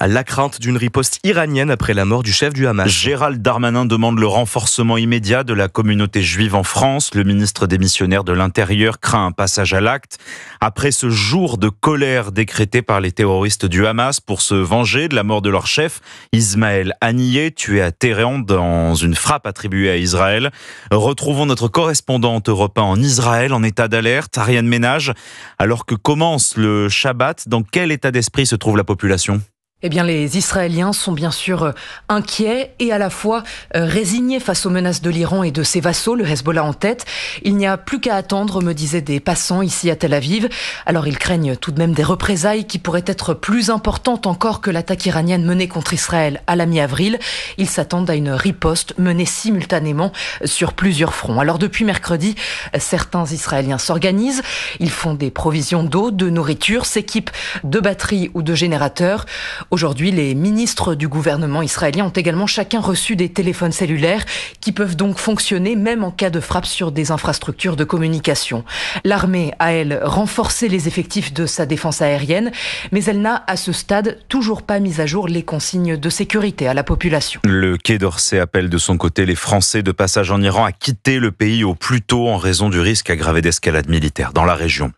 La crainte d'une riposte iranienne après la mort du chef du Hamas. Gérald Darmanin demande le renforcement immédiat de la communauté juive en France. Le ministre démissionnaire de l'Intérieur craint un passage à l'acte. Après ce jour de colère décrété par les terroristes du Hamas pour se venger de la mort de leur chef, Ismaël Haniyeh, tué à Téhéran dans une frappe attribuée à Israël. Retrouvons notre correspondante Europe 1 en Israël en état d'alerte, Ariane Ménage. Alors que commence le Shabbat, dans quel état d'esprit se trouve la population ? Eh bien, les Israéliens sont bien sûr inquiets et à la fois résignés face aux menaces de l'Iran et de ses vassaux, le Hezbollah en tête. Il n'y a plus qu'à attendre, me disaient des passants ici à Tel Aviv. Alors, ils craignent tout de même des représailles qui pourraient être plus importantes encore que l'attaque iranienne menée contre Israël à la mi-avril. Ils s'attendent à une riposte menée simultanément sur plusieurs fronts. Alors, depuis mercredi, certains Israéliens s'organisent. Ils font des provisions d'eau, de nourriture, s'équipent de batteries ou de générateurs. Aujourd'hui, les ministres du gouvernement israélien ont également chacun reçu des téléphones cellulaires qui peuvent donc fonctionner même en cas de frappe sur des infrastructures de communication. L'armée a, elle, renforcé les effectifs de sa défense aérienne, mais elle n'a, à ce stade, toujours pas mis à jour les consignes de sécurité à la population. Le Quai d'Orsay appelle de son côté les Français de passage en Iran à quitter le pays au plus tôt en raison du risque aggravé d'escalade militaire dans la région.